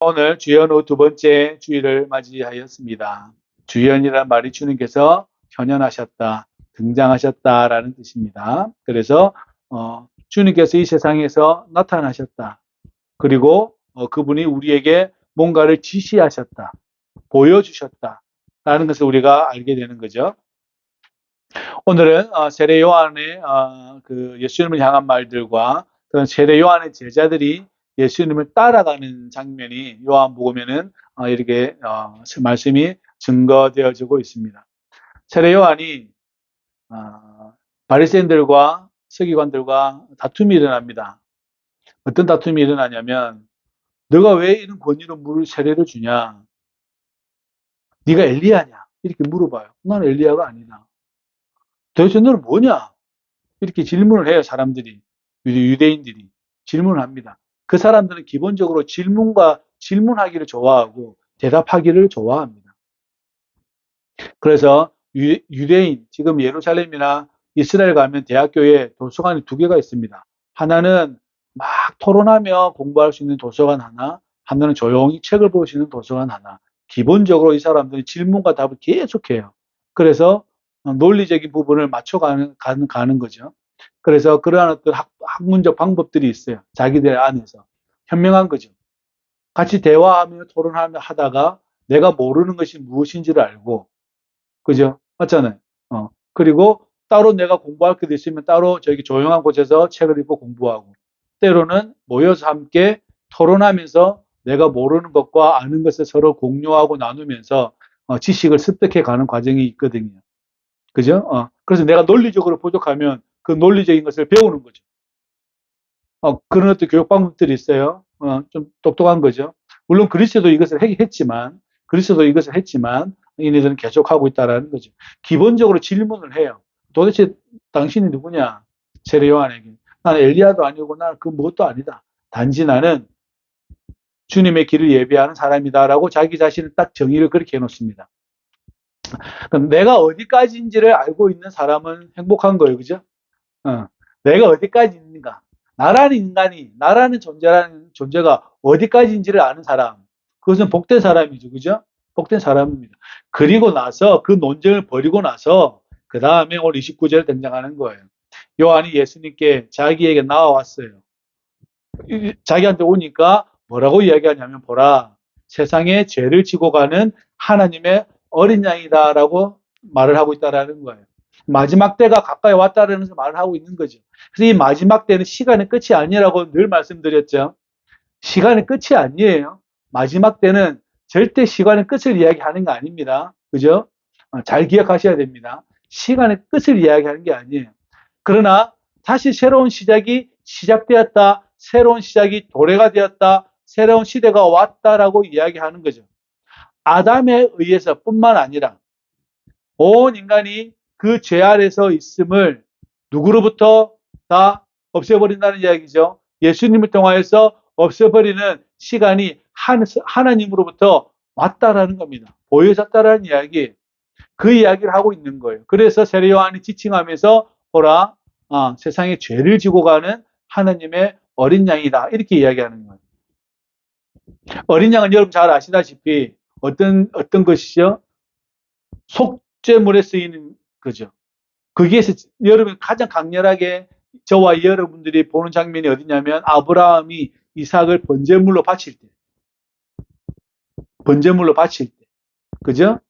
오늘 주연 후 두 번째 주일을 맞이하였습니다. 주연이란 말이 주님께서 현현하셨다, 등장하셨다라는 뜻입니다. 그래서 주님께서 이 세상에서 나타나셨다. 그리고 그분이 우리에게 뭔가를 지시하셨다, 보여주셨다. 라는 것을 우리가 알게 되는 거죠. 오늘은 세례 요한의 그 예수님을 향한 말들과 세례 요한의 제자들이 예수님을 따라가는 장면이 요한복음에는 이렇게 말씀이 증거되어지고 있습니다. 세례 요한이 바리새인들과 서기관들과 다툼이 일어납니다. 어떤 다툼이 일어나냐면 너가 왜 이런 권위로 물 세례를 주냐? 네가 엘리야냐? 이렇게 물어봐요. 나는 엘리야가 아니다. 도대체 너는 뭐냐? 이렇게 질문을 해요, 사람들이. 유대인들이 질문을 합니다. 그 사람들은 기본적으로 질문하기를 좋아하고 대답하기를 좋아합니다. 그래서 유대인, 지금 예루살렘이나 이스라엘 가면 대학교에 도서관이 두 개가 있습니다. 하나는 막 토론하며 공부할 수 있는 도서관 하나는 조용히 책을 볼 수 있는 도서관 하나. 기본적으로 이 사람들이 질문과 답을 계속해요. 그래서 논리적인 부분을 맞춰가는 거죠. 그래서 그러한 어떤 학문적 방법들이 있어요. 자기들 안에서. 현명한 거죠. 같이 대화하며 토론하며 하다가 내가 모르는 것이 무엇인지를 알고, 그죠? 맞잖아요. 그리고 따로 내가 공부할 게 있으면 따로 저기 조용한 곳에서 책을 읽고 공부하고, 때로는 모여서 함께 토론하면서 내가 모르는 것과 아는 것을 서로 공유하고 나누면서 지식을 습득해 가는 과정이 있거든요. 그죠? 그래서 내가 논리적으로 부족하면 그 논리적인 것을 배우는 거죠. 그런 어떤 교육 방법들이 있어요. 좀 똑똑한 거죠. 물론 그리스도도 이것을 했지만, 이들은 계속하고 있다라는 거죠. 기본적으로 질문을 해요. 도대체 당신이 누구냐? 세례 요한에게. 나는 엘리야도 아니고 나는 그 무엇도 아니다. 단지 나는 주님의 길을 예비하는 사람이다라고 자기 자신을 딱 정의를 그렇게 해놓습니다. 그럼 내가 어디까지인지를 알고 있는 사람은 행복한 거예요. 그죠? 내가 어디까지 있는가? 나라는 존재가 어디까지인지를 아는 사람. 그것은 복된 사람이죠. 그죠? 복된 사람입니다. 그리고 나서 그 논쟁을 벌이고 나서 그 다음에 오늘 29절 등장하는 거예요. 요한이 예수님께 자기에게 나와왔어요. 자기한테 오니까 뭐라고 이야기하냐면 보라, 세상에 죄를 지고 가는 하나님의 어린 양이다라고 말을 하고 있다라는 거예요. 마지막 때가 가까이 왔다라는 말을 하고 있는 거죠. 그래서 이 마지막 때는 시간의 끝이 아니라고 늘 말씀드렸죠. 시간의 끝이 아니에요. 마지막 때는 절대 시간의 끝을 이야기하는 게 아닙니다. 그죠? 잘 기억하셔야 됩니다. 시간의 끝을 이야기하는 게 아니에요. 그러나 다시 새로운 시작이 시작되었다. 새로운 시작이 도래가 되었다. 새로운 시대가 왔다라고 이야기하는 거죠. 아담에 의해서 뿐만 아니라 온 인간이 그 죄 아래서 있음을 누구로부터 다 없애버린다는 이야기죠. 예수님을 통하여서 없애버리는 시간이 하나님으로부터 왔다라는 겁니다. 보여졌다라는 이야기, 그 이야기를 하고 있는 거예요. 그래서 세례 요한이 지칭하면서 보라, 세상에 죄를 지고 가는 하나님의 어린 양이다, 이렇게 이야기하는 거예요. 어린 양은 여러분 잘 아시다시피 어떤 것이죠? 속죄물에 쓰이는 거죠. 거기에서 여러분 가장 강렬하게 저와 여러분들이 보는 장면이 어디냐면 아브라함이 이삭을 번제물로 바칠 때, 그죠?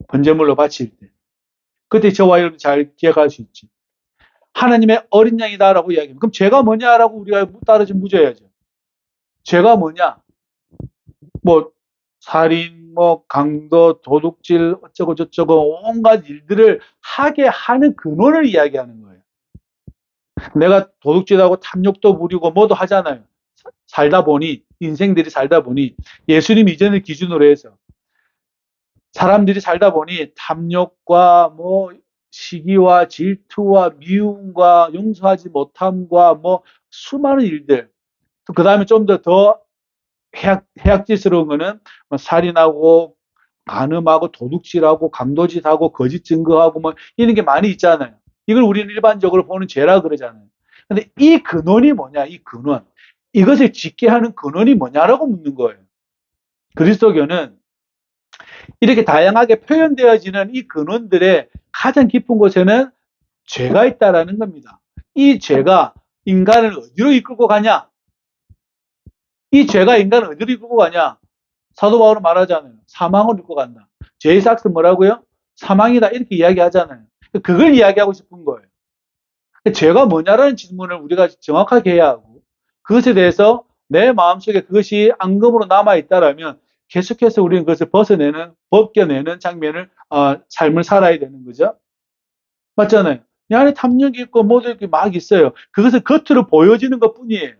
번제물로 바칠 때, 그때 저와 여러분 잘 기억할 수 있죠. 하나님의 어린 양이다라고 이야기합니다. 그럼 죄가 뭐냐라고 우리가 따라서 묻어야죠. 죄가 뭐냐? 뭐 살인, 뭐 강도, 도둑질, 어쩌고 저쩌고 온갖 일들을 하게 하는 근원을 이야기하는 거예요. 내가 도둑질하고 탐욕도 부리고 뭐도 하잖아요. 인생들이 살다 보니 예수님 이전을 기준으로 해서 사람들이 살다 보니 탐욕과 뭐 시기와 질투와 미움과 용서하지 못함과 뭐 수많은 일들, 그 다음에 좀 더 해악질스러운 거는 살인하고 간음하고 도둑질하고 강도짓하고 거짓 증거하고 뭐 이런 게 많이 있잖아요. 이걸 우리는 일반적으로 보는 죄라 그러잖아요. 근데 이 근원이 뭐냐? 이 근원. 이것을 짓게 하는 근원이 뭐냐라고 묻는 거예요. 그리스도교는 이렇게 다양하게 표현되어지는 이 근원들의 가장 깊은 곳에는 죄가 있다라는 겁니다. 이 죄가 인간을 어디로 이끌고 가냐? 이 죄가 인간을 어디로 이끌고 가냐? 사도 바울은 말하잖아요. 사망으로 이끌고 간다. 죄의 삭스 뭐라고요? 사망이다. 이렇게 이야기하잖아요. 그걸 이야기하고 싶은 거예요. 죄가 뭐냐라는 질문을 우리가 정확하게 해야 하고, 그것에 대해서 내 마음속에 그것이 앙금으로 남아있다라면 계속해서 우리는 그것을 벗겨내는 장면을, 삶을 살아야 되는 거죠. 맞잖아요. 내 안에 탐욕이 있고 모두 이렇게 막 있어요. 그것을 겉으로 보여지는 것 뿐이에요.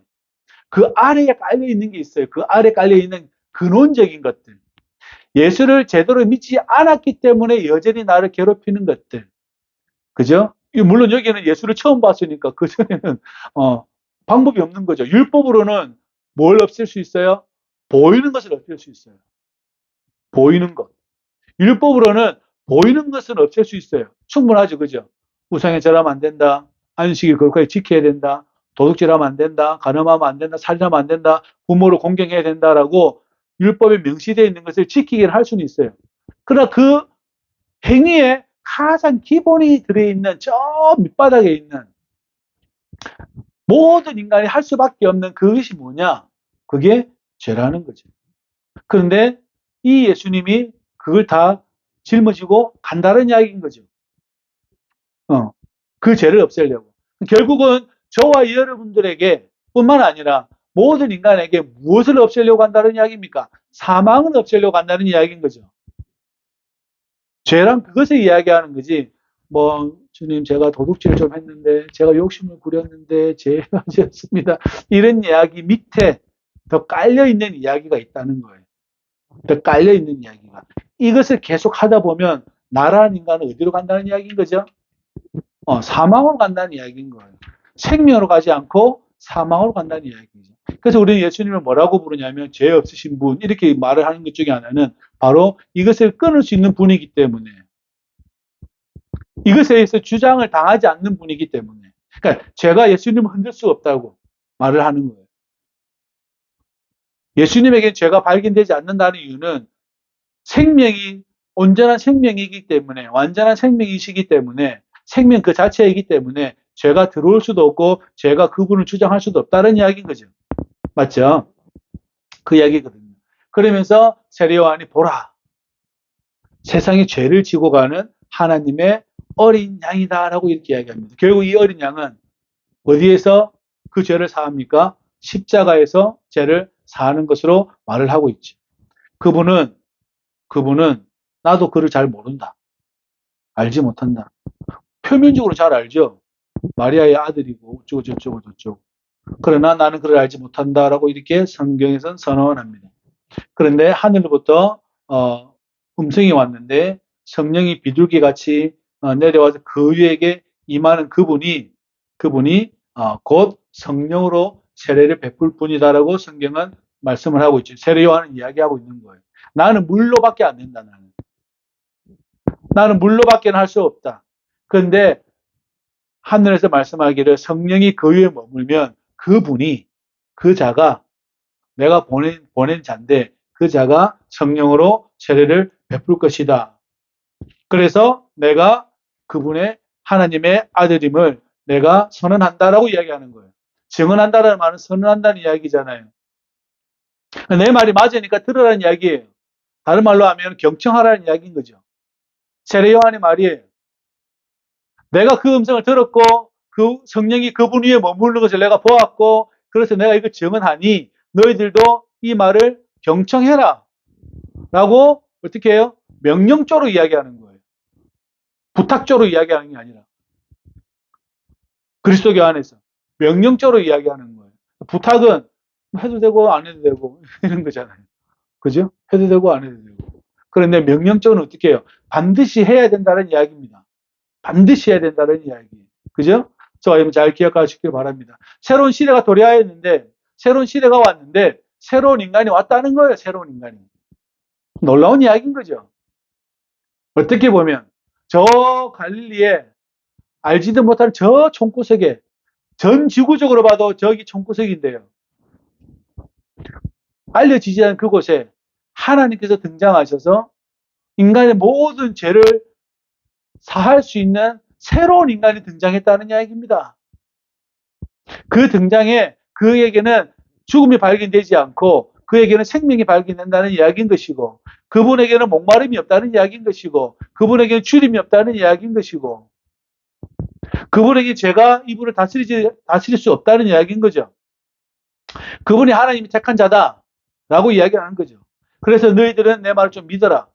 그 아래에 깔려 있는 게 있어요. 그 아래에 깔려 있는 근원적인 것들. 예수를 제대로 믿지 않았기 때문에 여전히 나를 괴롭히는 것들. 그죠? 물론 여기는 예수를 처음 봤으니까 그전에는 방법이 없는 거죠. 율법으로는 뭘 없앨 수 있어요? 보이는 것을 없앨 수 있어요. 보이는 것. 율법으로는 보이는 것은 없앨 수 있어요. 충분하죠. 그죠? 우상에 절하면 안 된다. 안식일 거룩하게 지켜야 된다. 도둑질하면 안 된다. 간음하면 안 된다. 살인하면 안 된다. 부모를 공경해야 된다라고 율법에 명시되어 있는 것을 지키긴 할 수는 있어요. 그러나 그 행위에 가장 기본이 들어있는 저 밑바닥에 있는 모든 인간이 할 수밖에 없는 그것이 뭐냐? 그게 죄라는 거죠. 그런데 이 예수님이 그걸 다 짊어지고 간다는 이야기인 거죠. 그 죄를 없애려고. 결국은 저와 여러분들에게 뿐만 아니라 모든 인간에게 무엇을 없애려고 한다는 이야기입니까? 사망을 없애려고 한다는 이야기인 거죠. 죄란 그것을 이야기하는 거지. 주님, 제가 도둑질을 좀 했는데, 제가 욕심을 부렸는데, 죄가 지었습니다. 이런 이야기 밑에 더 깔려있는 이야기가 있다는 거예요. 더 깔려있는 이야기가. 이것을 계속 하다 보면, 나라는 인간은 어디로 간다는 이야기인 거죠? 사망으로 간다는 이야기인 거예요. 생명으로 가지 않고 사망으로 간다는 이야기죠. 그래서 우리는 예수님을 뭐라고 부르냐면 죄 없으신 분 이렇게 말을 하는 것 중에 하나는 바로 이것을 끊을 수 있는 분이기 때문에 이것에 의해서 주장을 당하지 않는 분이기 때문에 그러니까 죄가 예수님을 흔들 수 없다고 말을 하는 거예요. 예수님에게 죄가 발견되지 않는다는 이유는 생명이 온전한 생명이기 때문에 완전한 생명이시기 때문에 생명 그 자체이기 때문에 죄가 들어올 수도 없고 죄가 그분을 주장할 수도 없다는 이야기인 거죠. 맞죠? 그 이야기거든요. 그러면서 세례 요한이 보라. 세상이 죄를 지고 가는 하나님의 어린 양이다라고 이렇게 이야기합니다. 결국 이 어린 양은 어디에서 그 죄를 사합니까? 십자가에서 죄를 사하는 것으로 말을 하고 있죠. 그분은 나도 그를 잘 모른다. 알지 못한다. 표면적으로 잘 알죠. 마리아의 아들이고 어쩌고 저쩌고 저쩌고. 그러나 나는 그를 알지 못한다라고 이렇게 성경에서는 선언합니다. 그런데 하늘로부터 음성이 왔는데 성령이 비둘기같이 내려와서 그 위에게 임하는 그분이 곧 성령으로 세례를 베풀 분이다라고 성경은 말씀을 하고 있죠. 세례 요한은 이야기하고 있는 거예요. 나는 물로밖에 안 된다. 나는 물로밖에는 할 수 없다. 그런데 하늘에서 말씀하기를 성령이 그 위에 머물면 그 자가 내가 보낸 자인데 그 자가 성령으로 세례를 베풀 것이다. 그래서 내가 그분의 하나님의 아들임을 내가 선언한다라고 이야기하는 거예요. 증언한다라는 말은 선언한다는 이야기잖아요. 내 말이 맞으니까 들으라는 이야기예요. 다른 말로 하면 경청하라는 이야기인 거죠. 세례 요한의 말이에요. 내가 그 음성을 들었고 그 성령이 그분 위에 머무르는 것을 내가 보았고 그래서 내가 이거 증언하니 너희들도 이 말을 경청해라 라고 어떻게 해요? 명령조로 이야기하는 거예요. 부탁조로 이야기하는 게 아니라 그리스도교 안에서 명령조로 이야기하는 거예요. 부탁은 해도 되고 안 해도 되고 이런 거잖아요. 그죠? 해도 되고 안 해도 되고. 그런데 명령조는 어떻게 해요? 반드시 해야 된다는 이야기입니다. 반드시 해야 된다는 이야기예요. 그죠? 잘 기억하시길 바랍니다. 새로운 시대가 도래하였는데 새로운 시대가 왔는데 새로운 인간이 왔다는 거예요. 새로운 인간이. 놀라운 이야기인 거죠. 어떻게 보면 저 갈릴리에 알지도 못할 저 총구석에 전 지구적으로 봐도 저기 총구석인데요. 알려지지 않은 그곳에 하나님께서 등장하셔서 인간의 모든 죄를 사할 수 있는 새로운 인간이 등장했다는 이야기입니다. 그 등장에 그에게는 죽음이 발견되지 않고 그에게는 생명이 발견된다는 이야기인 것이고, 그분에게는 목마름이 없다는 이야기인 것이고, 그분에게는 주림이 없다는 이야기인 것이고, 그분에게 죄가 이분을 다스릴 수 없다는 이야기인 거죠. 그분이 하나님이 택한 자다라고 이야기하는 거죠. 그래서 너희들은 내 말을 좀 믿어라.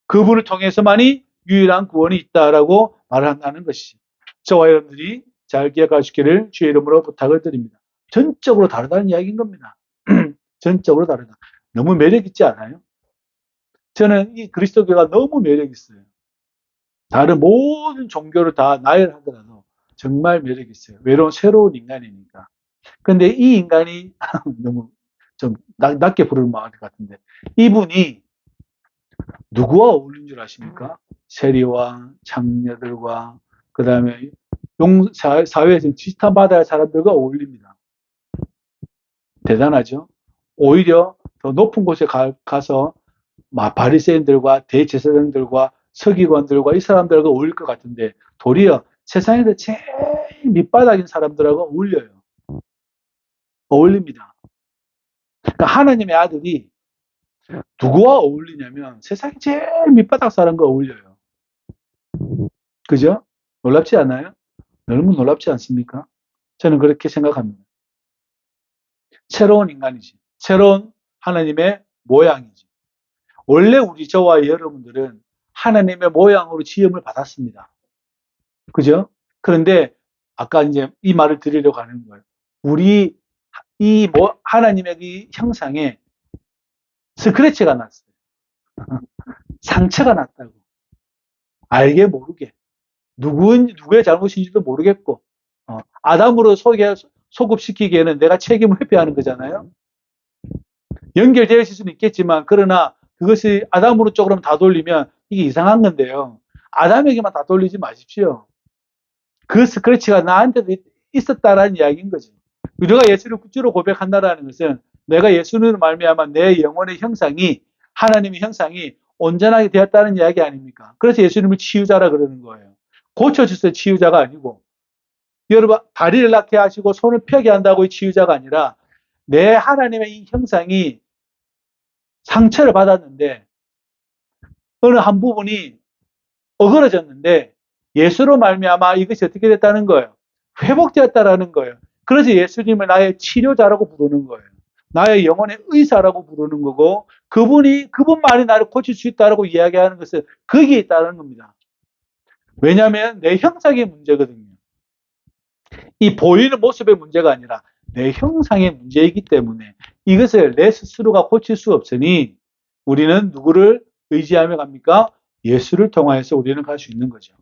그분을 통해서만이 유일한 구원이 있다라고 말을 한다는 것이죠. 저와 여러분들이 잘 기억하시기를 주의 이름으로 부탁을 드립니다. 전적으로 다르다는 이야기인 겁니다. 전적으로 다르다. 너무 매력 있지 않아요? 저는 이 그리스도교가 너무 매력 있어요. 다른 모든 종교를 다 나열하더라도 정말 매력 있어요. 외로운 새로운 인간이니까. 근데 이 인간이 너무 좀 낮게 부르는 것 같은데, 이분이 누구와 어울린 줄 아십니까? 세리와 창녀들과 그 다음에 사회에서 지탄받아야 할 사람들과 어울립니다. 대단하죠? 오히려 더 높은 곳에 가서 바리새인들과 대제사장들과 서기관들과 이 사람들과 어울릴 것 같은데, 도리어 세상에서 제일 밑바닥인 사람들하고 어울립니다. 그러니까 하나님의 아들이 누구와 어울리냐면 세상에 제일 밑바닥 사람과 어울려요. 그죠? 놀랍지 않아요? 너무 놀랍지 않습니까? 저는 그렇게 생각합니다. 새로운 인간이지. 새로운 하나님의 모양이지. 원래 저와 여러분들은 하나님의 모양으로 지음을 받았습니다. 그죠? 그런데 아까 이제 이 말을 드리려고 하는 거예요. 우리 하나님의 이 형상에 스크래치가 났어요. 상처가 났다고. 알게 모르게. 누구의 잘못인지도 모르겠고, 아담으로 소급시키기에는 내가 책임을 회피하는 거잖아요. 연결되어 있을 수는 있겠지만, 그러나 그것이 아담으로 쪽으로 다 돌리면 이게 이상한 건데요. 아담에게만 다 돌리지 마십시오. 그 스크래치가 나한테도 있었다라는 이야기인 거죠. 우리가 예수를 구주로 고백한다라는 것은 내가 예수를 말미암아 내 영혼의 형상이, 하나님의 형상이 온전하게 되었다는 이야기 아닙니까? 그래서 예수님을 치유자라 그러는 거예요. 고쳐주세요 치유자가 아니고, 여러분 다리를 낫게 하시고 손을 펴게 한다고 치유자가 아니라, 내 하나님의 이 형상이 상처를 받았는데 어느 한 부분이 어그러졌는데 예수로 말미암아 이것이 어떻게 됐다는 거예요? 회복되었다라는 거예요. 그래서 예수님을 나의 치료자라고 부르는 거예요. 나의 영혼의 의사라고 부르는 거고, 그분만이 나를 고칠 수 있다라고 이야기하는 것은 거기에 있다는 겁니다. 왜냐하면 내 형상의 문제거든요. 이 보이는 모습의 문제가 아니라 내 형상의 문제이기 때문에 이것을 내 스스로가 고칠 수 없으니 우리는 누구를 의지하며 갑니까? 예수를 통하여서 우리는 갈 수 있는 거죠.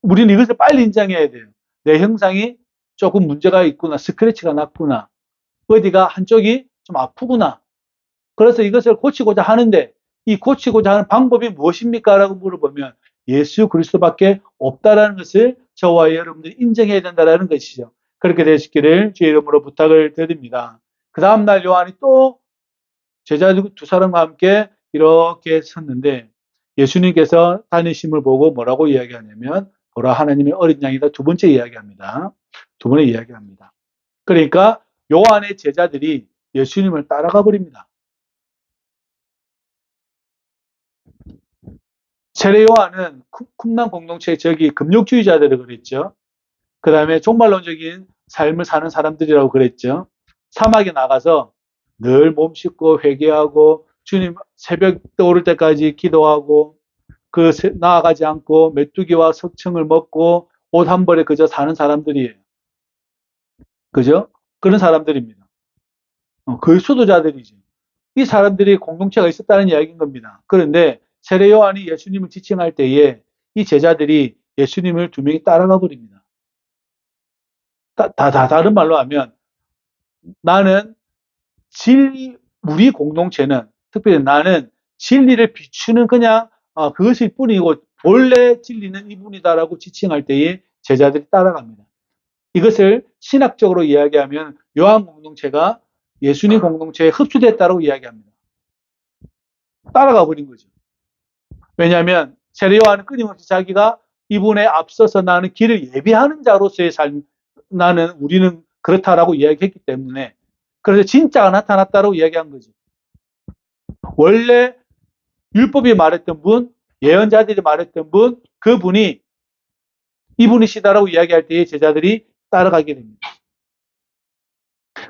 우리는 이것을 빨리 인정해야 돼요. 내 형상이 조금 문제가 있구나. 스크래치가 났구나. 어디가 한쪽이 좀 아프구나. 그래서 이것을 고치고자 하는데, 이 고치고자 하는 방법이 무엇입니까? 라고 물어보면 예수 그리스도밖에 없다라는 것을 저와 여러분들이 인정해야 된다는 것이죠. 그렇게 되시기를 주의 이름으로 부탁을 드립니다. 그 다음날 요한이 또 제자 두 사람과 함께 이렇게 섰는데, 예수님께서 다니심을 보고 뭐라고 이야기하냐면, 보라 하나님의 어린 양이다. 두 번째 이야기합니다. 두 번에 이야기합니다. 그러니까 요한의 제자들이 예수님을 따라가 버립니다. 세례 요한은 쿰난 공동체의 금욕주의자들을 그랬죠. 그 다음에 종말론적인 삶을 사는 사람들이라고 그랬죠. 사막에 나가서 늘 몸 씻고 회개하고 주님 새벽 떠오를 때까지 기도하고 나아가지 않고 메뚜기와 석청을 먹고 옷 한 벌에 그저 사는 사람들이에요. 그죠? 그런 사람들입니다. 거의 수도자들이죠. 이 사람들이 공동체가 있었다는 이야기인 겁니다. 그런데 세례 요한이 예수님을 지칭할 때에 이 제자들이 예수님을 두 명이 따라가 버립니다. 다른 말로 하면, 우리 공동체는, 특별히 나는 진리를 비추는 그냥 그것일 뿐이고 본래 진리는 이분이다라고 지칭할 때에 제자들이 따라갑니다. 이것을 신학적으로 이야기하면 요한 공동체가 예수님 공동체에 흡수됐다고 이야기합니다. 따라가 버린 거죠. 왜냐하면 세례 요한은 끊임없이 자기가 이분에 앞서서 나는 길을 예비하는 자로서의 삶, 우리는 그렇다라고 이야기했기 때문에, 그래서 진짜가 나타났다라고 이야기한 거죠. 원래 율법이 말했던 분, 예언자들이 말했던 분, 그분이 이분이시다라고 이야기할 때에 제자들이 따라가게 됩니다.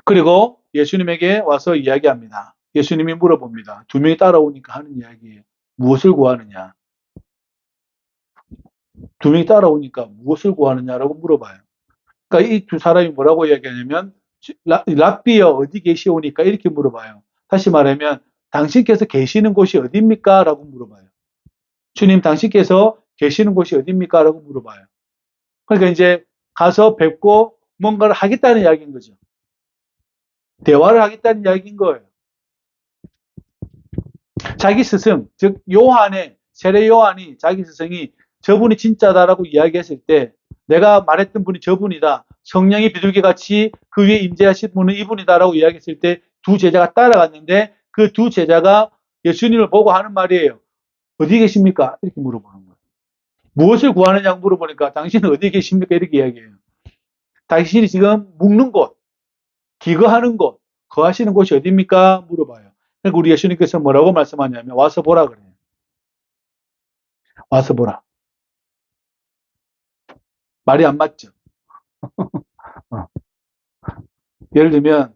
그리고 예수님에게 와서 이야기합니다. 예수님이 물어봅니다. 두 명이 따라오니까 하는 이야기예요. 무엇을 구하느냐? 두 명이 따라오니까 무엇을 구하느냐라고 물어봐요. 그러니까 이 두 사람이 뭐라고 이야기하냐면, 랍비여 어디 계시오니까 이렇게 물어봐요. 다시 말하면 당신께서 계시는 곳이 어디입니까? 라고 물어봐요. 주님, 당신께서 계시는 곳이 어디입니까? 라고 물어봐요. 그러니까 이제 가서 뵙고 뭔가를 하겠다는 이야기인 거죠. 대화를 하겠다는 이야기인 거예요. 자기 스승, 즉 세례 요한이 자기 스승이 저분이 진짜다라고 이야기했을 때, 내가 말했던 분이 저분이다, 성령이 비둘기같이 그 위에 임재하신 분은 이분이다라고 이야기했을 때 두 제자가 따라갔는데, 그 두 제자가 예수님을 보고 하는 말이에요. 어디 계십니까? 이렇게 물어보는 거예요. 무엇을 구하느냐고 물어보니까 당신은 어디 계십니까? 이렇게 이야기해요. 당신이 지금 묵는 곳, 기거하는 곳, 거하시는 곳이 어디입니까? 물어봐요. 그러니까 우리 예수님께서 뭐라고 말씀하냐면, 와서 보라 그래요. 와서 보라. 말이 안 맞죠? 어. 예를 들면,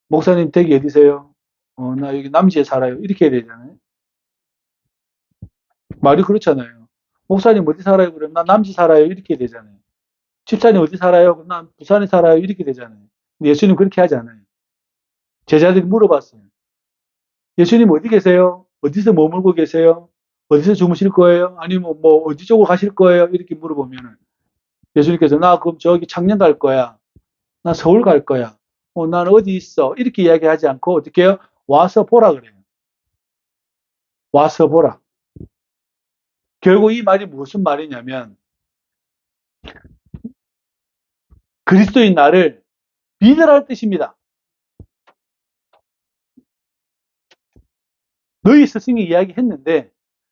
목사님 댁이 어디세요? 나 여기 남지에 살아요. 이렇게 해야 되잖아요. 말이 그렇잖아요. 목사님 어디 살아요? 그러면 나 남지 살아요. 이렇게 해야 되잖아요. 집사님 어디 살아요? 그럼 난 부산에 살아요. 이렇게 되잖아요. 근데 예수님 그렇게 하지 않아요. 제자들이 물어봤어요. 예수님 어디 계세요? 어디서 머물고 계세요? 어디서 주무실 거예요? 아니면 뭐 어디 쪽으로 가실 거예요? 이렇게 물어보면 예수님께서 나 그럼 저기 창녕 갈 거야. 나 서울 갈 거야. 난 어디 있어? 이렇게 이야기하지 않고 어떻게 해요? 와서 보라 그래요. 와서 보라. 결국 이 말이 무슨 말이냐면, 그리스도인 나를 믿으라는 뜻입니다. 너희 스승이 이야기했는데,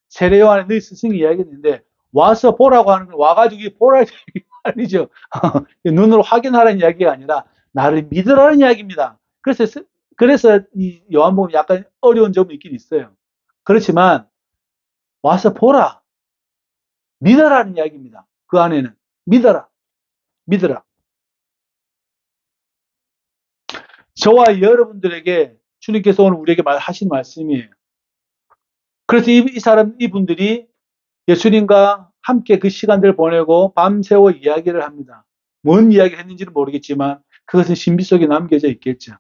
세례 요한에 너희 스승이 이야기했는데, 와서 보라고 하는 건 와가지고 보라는 이야기가 아니죠. 눈으로 확인하라는 이야기가 아니라 나를 믿으라는 이야기입니다. 그래서 이 요한복음이 약간 어려운 점이 있긴 있어요. 그렇지만 와서 보라, 믿어라는 이야기입니다. 그 안에는 믿어라, 믿어라. 저와 여러분들에게 주님께서 오늘 우리에게 하신 말씀이에요. 그래서 이분들이 예수님과 함께 그 시간들을 보내고 밤새워 이야기를 합니다. 뭔 이야기를 했는지는 모르겠지만 그것은 신비 속에 남겨져 있겠죠.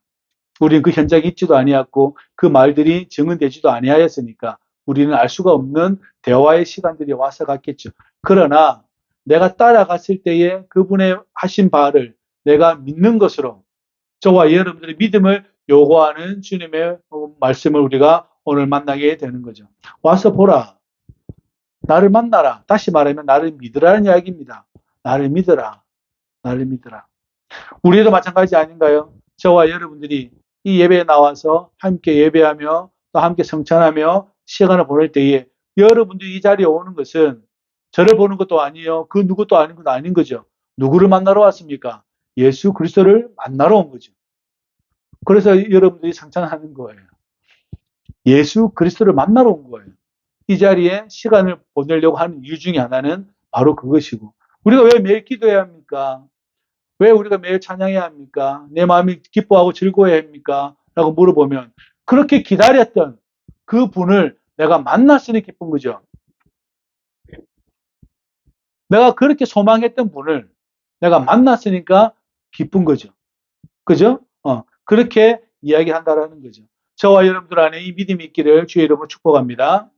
우리는 그 현장에 있지도 아니었고 그 말들이 증언되지도 아니하였으니까 우리는 알 수가 없는 대화의 시간들이 와서 갔겠죠. 그러나 내가 따라갔을 때에 그분의 하신 바를 내가 믿는 것으로 저와 여러분들의 믿음을 요구하는 주님의 말씀을 우리가 오늘 만나게 되는 거죠. 와서 보라. 나를 만나라. 다시 말하면 나를 믿으라는 이야기입니다. 나를 믿어라. 나를 믿어라. 우리도 마찬가지 아닌가요? 저와 여러분들이 이 예배에 나와서 함께 예배하며 또 함께 성찬하며 시간을 보낼 때에 여러분들이 이 자리에 오는 것은 저를 보는 것도 아니에요. 그 누구도 아닌 것도 아닌 거죠. 누구를 만나러 왔습니까? 예수 그리스도를 만나러 온 거죠. 그래서 여러분들이 성찬하는 거예요. 예수 그리스도를 만나러 온 거예요. 이 자리에 시간을 보내려고 하는 이유 중에 하나는 바로 그것이고, 우리가 왜 매일 기도해야 합니까? 왜 우리가 매일 찬양해야 합니까? 내 마음이 기뻐하고 즐거워야 합니까? 라고 물어보면 그렇게 기다렸던 그 분을 내가 만났으니 기쁜 거죠. 내가 그렇게 소망했던 분을 내가 만났으니까 기쁜 거죠. 그죠? 그렇게 이야기한다라는 거죠. 저와 여러분들 안에 이 믿음이 있기를 주의 이름으로 축복합니다.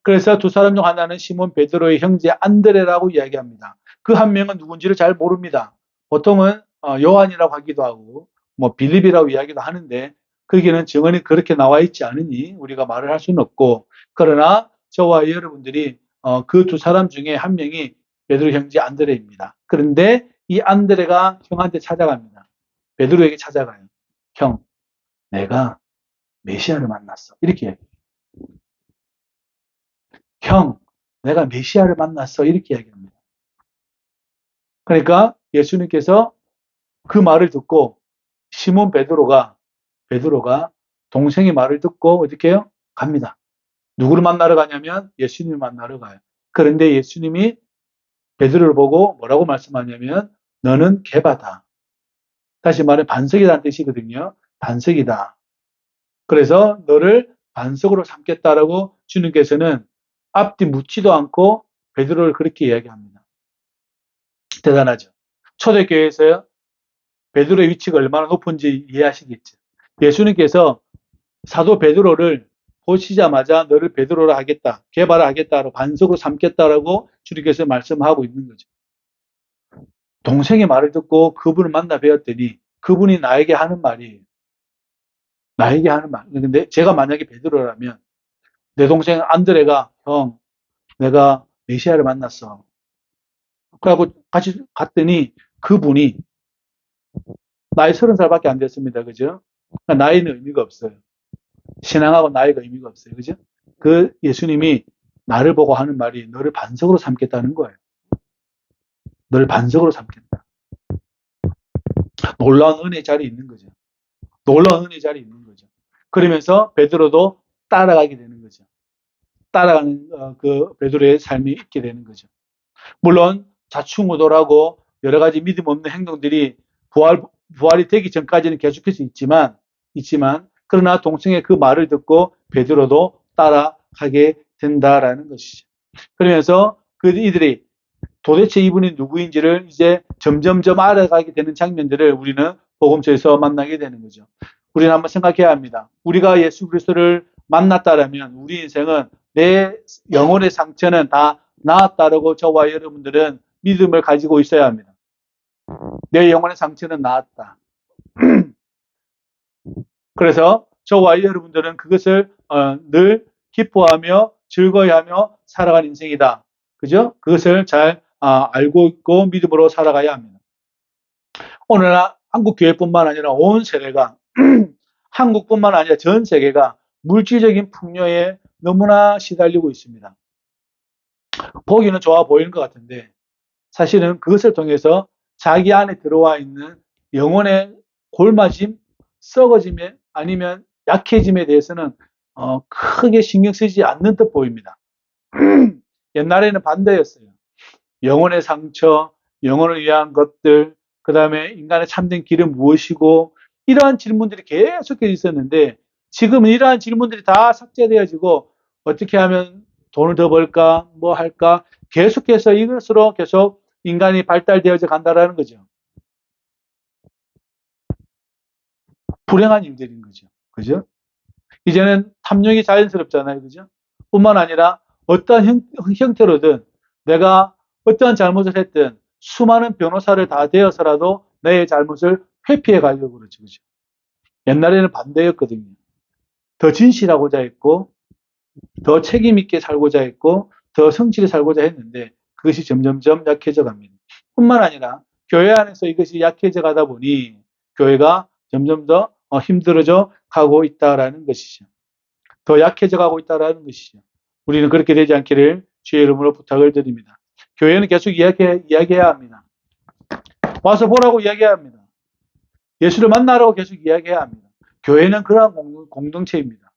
그래서 두 사람 중 하나는 시몬 베드로의 형제 안드레라고 이야기합니다. 그 한 명은 누군지를 잘 모릅니다. 보통은 요한이라고 하기도 하고 뭐 빌립이라고 이야기도 하는데 거기는 증언이 그렇게 나와 있지 않으니 우리가 말을 할 수는 없고, 그러나 저와 여러분들이 그 두 사람 중에 한 명이 베드로 형제 안드레입니다. 그런데 이 안드레가 형한테 찾아갑니다. 베드로에게 찾아가요. 형, 내가 메시아를 만났어. 이렇게 얘기해요. 형, 내가 메시아를 만났어. 이렇게 이야기합니다. 그러니까 예수님께서 그 말을 듣고 시몬 베드로가 동생의 말을 듣고 어떻게 해요? 갑니다. 누구를 만나러 가냐면 예수님을 만나러 가요. 그런데 예수님이 베드로를 보고 뭐라고 말씀하냐면 너는 게바다. 다시 말해 반석이라는 뜻이거든요. 반석이다. 그래서 너를 반석으로 삼겠다라고 주님께서는 앞뒤 묻지도 않고 베드로를 그렇게 이야기합니다. 대단하죠. 초대교회에서요. 베드로의 위치가 얼마나 높은지 이해하시겠죠. 예수님께서 사도 베드로를 보시자마자 너를 베드로라 하겠다, 게바라 하겠다로 반석으로 삼겠다라고 주님께서 말씀하고 있는 거죠. 동생의 말을 듣고 그분을 만나 뵈었더니 그분이 나에게 하는 말이 나에게 하는 말. 근데 제가 만약에 베드로라면 내 동생 안드레가 형, 내가 메시아를 만났어. 그래갖고 같이 갔더니 그분이 나이 30살밖에 안 됐습니다. 그죠? 그러니까 나이는 의미가 없어요. 신앙하고 나이가 의미가 없어요. 그죠? 그 예수님이 나를 보고 하는 말이 너를 반석으로 삼겠다는 거예요. 너를 반석으로 삼겠다. 놀라운 은혜의 자리에 있는 거죠. 놀라운 은혜의 자리에 있는 거죠. 그러면서 베드로도 따라가게 되는 거죠. 따라가는 그 베드로의 삶이 있게 되는 거죠. 물론 자충우돌하고 여러 가지 믿음 없는 행동들이 부활이 되기 전까지는 계속해서 있지만 그러나 동생의 그 말을 듣고 베드로도 따라가게 된다라는 것이죠. 그러면서 이들이 도대체 이분이 누구인지를 이제 점점점 알아가게 되는 장면들을 우리는 복음서에서 만나게 되는 거죠. 우리는 한번 생각해야 합니다. 우리가 예수 그리스도를 만났다라면 우리 인생은 내 영혼의 상처는 다 나았다라고 저와 여러분들은 믿음을 가지고 있어야 합니다. 내 영혼의 상처는 나았다. 그래서 저와 여러분들은 그것을 늘 기뻐하며 즐거워하며 살아가는 인생이다. 그죠? 그것을 잘 알고 있고 믿음으로 살아가야 합니다. 오늘날 한국 교회뿐만 아니라 온 세계가 한국뿐만 아니라 전 세계가 물질적인 풍요에 너무나 시달리고 있습니다. 보기는 좋아 보이는 것 같은데 사실은 그것을 통해서 자기 안에 들어와 있는 영혼의 골마짐, 썩어짐에 아니면 약해짐에 대해서는 크게 신경 쓰지 않는 듯 보입니다. 옛날에는 반대였어요. 영혼의 상처, 영혼을 위한 것들, 그 다음에 인간의 참된 길은 무엇이고 이러한 질문들이 계속해서 있었는데 지금은 이러한 질문들이 다 삭제되어지고 어떻게 하면 돈을 더 벌까, 뭐 할까 계속해서 이것으로 계속 인간이 발달되어져 간다라는 거죠. 불행한 일들인 거죠. 그죠? 이제는 탐욕이 자연스럽잖아요. 그죠? 뿐만 아니라 어떠한 형태로든 내가 어떠한 잘못을 했든 수많은 변호사를 다 되어서라도 내 잘못을 회피해 가려고 그러죠. 그죠? 옛날에는 반대였거든요. 더 진실하고자 했고, 더 책임있게 살고자 했고, 더 성실히 살고자 했는데 그것이 점점점 약해져 갑니다. 뿐만 아니라 교회 안에서 이것이 약해져 가다 보니 교회가 점점 더 힘들어져 가고 있다라는 것이죠. 더 약해져 가고 있다라는 것이죠. 우리는 그렇게 되지 않기를 주의 이름으로 부탁을 드립니다. 교회는 계속 이야기해야 합니다. 와서 보라고 이야기해야 합니다. 예수를 만나라고 계속 이야기해야 합니다. 교회는 그러한 공동체입니다.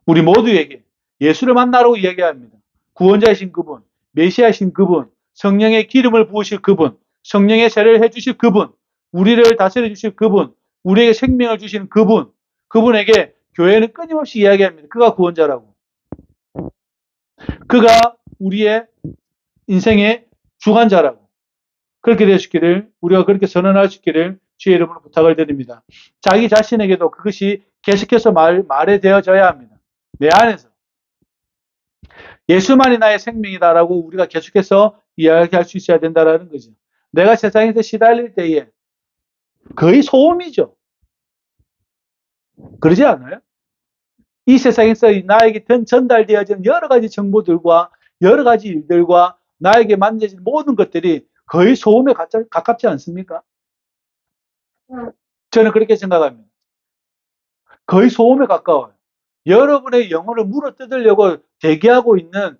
우리 모두에게 예수를 만나라고 이야기해야 합니다. 구원자이신 그분, 메시아이신 그분, 성령의 기름을 부으실 그분, 성령의 세례를 해주실 그분, 우리를 다스려 주실 그분, 우리에게 생명을 주시는 그분, 그분에게 교회는 끊임없이 이야기합니다. 그가 구원자라고. 그가 우리의 인생의 주관자라고. 그렇게 되시기를, 우리가 그렇게 선언할 수 있기를 주의 이름으로 부탁을 드립니다. 자기 자신에게도 그것이 계속해서 말해되어져야 합니다. 내 안에서. 예수만이 나의 생명이다라고 우리가 계속해서 이야기할 수 있어야 된다는 거죠. 내가 세상에서 시달릴 때에 거의 소음이죠. 그러지 않아요? 이 세상에서 나에게 전달되어진 여러 가지 정보들과 여러 가지 일들과 나에게 만져진 모든 것들이 거의 소음에 가깝지 않습니까? 저는 그렇게 생각합니다. 거의 소음에 가까워요. 여러분의 영혼을 물어뜯으려고 대기하고 있는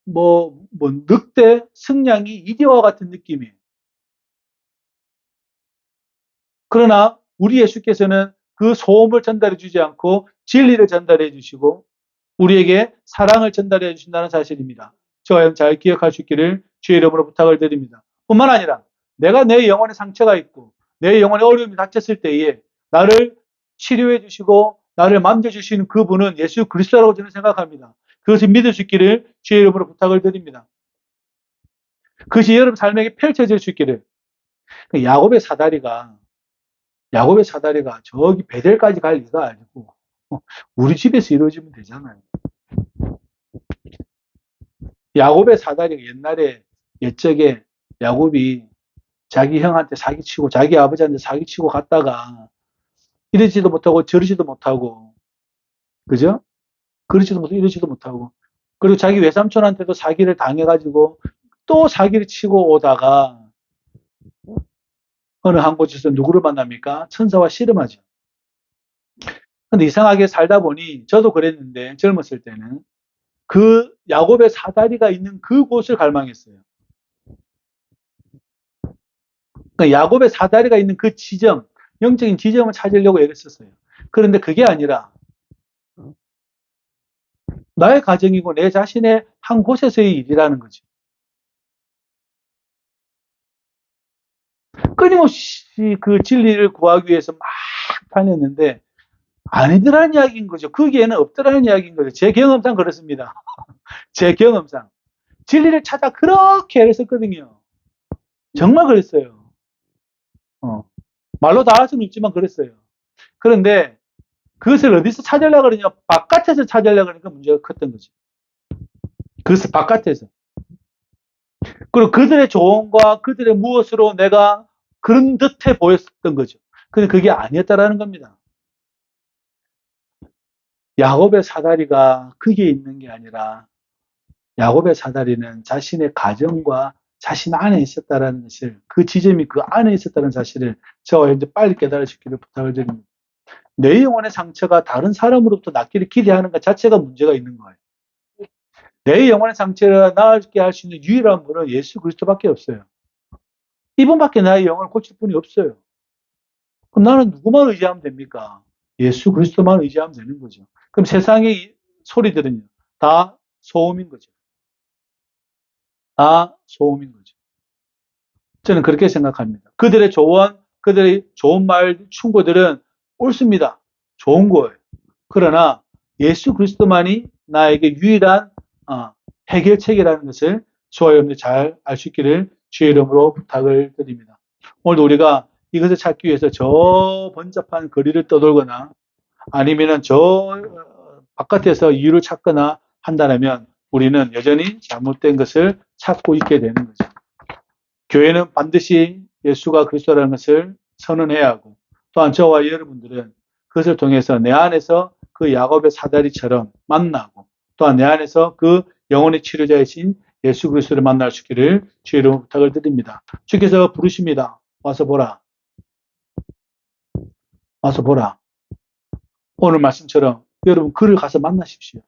늑대, 승냥이, 이리와 같은 느낌이에요. 그러나 우리 예수께서는 그 소음을 전달해 주지 않고 진리를 전달해 주시고 우리에게 사랑을 전달해 주신다는 사실입니다. 저와 잘 기억할 수 있기를 주의 이름으로 부탁을 드립니다. 뿐만 아니라 내가 내 영혼에 상처가 있고 내 영혼에 어려움이 닥쳤을 때에 나를 치료해 주시고 나를 만져주시는 그분은 예수 그리스도라고 저는 생각합니다. 그것을 믿을 수 있기를 주의 이름으로 부탁을 드립니다. 그것이 여러분 삶에게 펼쳐질 수 있기를. 야곱의 사다리가 저기 베델까지 갈 리가 아니고 우리 집에서 이루어지면 되잖아요. 야곱의 사다리가 옛적에 야곱이 자기 형한테 사기치고 자기 아버지한테 사기치고 갔다가 이러지도 못하고 저러지도 못하고 그죠? 그러지도 못하고 이러지도 못하고 그리고 자기 외삼촌한테도 사기를 당해가지고 또 사기를 치고 오다가 어느 한 곳에서 누구를 만납니까? 천사와 씨름하죠. 근데 이상하게 살다 보니 저도 그랬는데 젊었을 때는 그 야곱의 사다리가 있는 그곳을 갈망했어요. 그러니까 야곱의 사다리가 있는 그 지점, 영적인 지점을 찾으려고 애를 썼어요. 그런데 그게 아니라 나의 가정이고 내 자신의 한 곳에서의 일이라는 거죠. 끊임없이 그 진리를 구하기 위해서 막 다녔는데 아니더라는 이야기인 거죠. 거기에는 없더라는 이야기인 거죠. 제 경험상 그렇습니다. 제 경험상. 진리를 찾아 그렇게 애를 썼거든요. 정말 그랬어요. 말로 다 할 수는 없지만 그랬어요. 그런데 그것을 어디서 찾으려고 그러냐? 바깥에서 찾으려고 그러니까 문제가 컸던 거죠. 그것을 바깥에서. 그리고 그들의 조언과 그들의 무엇으로 내가 그런 듯해 보였던 거죠. 근데 그게 아니었다라는 겁니다. 야곱의 사다리가 거기에 있는 게 아니라 야곱의 사다리는 자신의 가정과 자신 안에 있었다라는 것을 그 지점이 그 안에 있었다는 사실을 저와 이제 빨리 깨달으시기를 부탁을 드립니다. 내 영혼의 상처가 다른 사람으로부터 낫기를 기대하는 것 자체가 문제가 있는 거예요. 내 영혼의 상처를 나을게 할 수 있는 유일한 분은 예수 그리스도밖에 없어요. 이분밖에 나의 영혼을 고칠 분이 없어요. 그럼 나는 누구만 의지하면 됩니까? 예수 그리스도만 의지하면 되는 거죠. 그럼 세상의 소리들은요, 다 소음인 거죠. 다 소음인 거죠. 저는 그렇게 생각합니다. 그들의 조언, 그들의 좋은 말, 충고들은 옳습니다. 좋은 거예요. 그러나 예수 그리스도만이 나에게 유일한 해결책이라는 것을 저와 여러분들이 잘 알 수 있기를 주의 이름으로 부탁을 드립니다. 오늘도 우리가 이것을 찾기 위해서 저 번잡한 거리를 떠돌거나 아니면은 저 바깥에서 이유를 찾거나 한다면 우리는 여전히 잘못된 것을 찾고 있게 되는 거죠. 교회는 반드시 예수가 그리스도라는 것을 선언해야 하고 또한 저와 여러분들은 그것을 통해서 내 안에서 그 야곱의 사다리처럼 만나고 또한 내 안에서 그 영혼의 치료자이신 예수 그리스도를 만날 수 있기를 주의 이름으로 부탁을 드립니다. 주께서 부르십니다. 와서 보라. 와서 보라. 오늘 말씀처럼 여러분 그를 가서 만나십시오.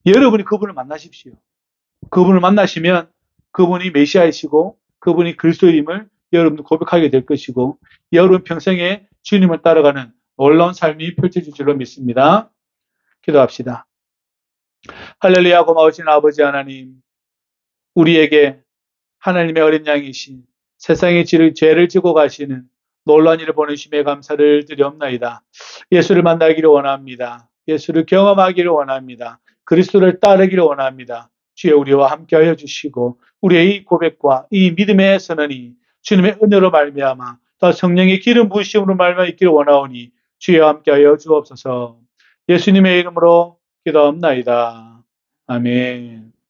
여러분이 그분을 만나십시오. 그분을 만나시면 그분이 메시아이시고 그분이 그리스도임을 여러분도 고백하게 될 것이고 여러분 평생에 주님을 따라가는 놀라운 삶이 펼쳐질 줄로 믿습니다. 기도합시다. 할렐루야. 고마우신 아버지 하나님, 우리에게 하나님의 어린 양이신 세상의 죄를 지고 가시는 놀라운 일을 보내주심에 감사를 드리옵나이다. 예수를 만나기를 원합니다. 예수를 경험하기를 원합니다. 그리스도를 따르기를 원합니다. 주여 우리와 함께하여 주시고 우리의 이 고백과 이 믿음의 선언이 주님의 은혜로 말미암아 더 성령의 기름 부으심으로 말미암아 있기를 원하오니 주여 함께하여 주옵소서. 예수님의 이름으로 기도합나이다. 아멘.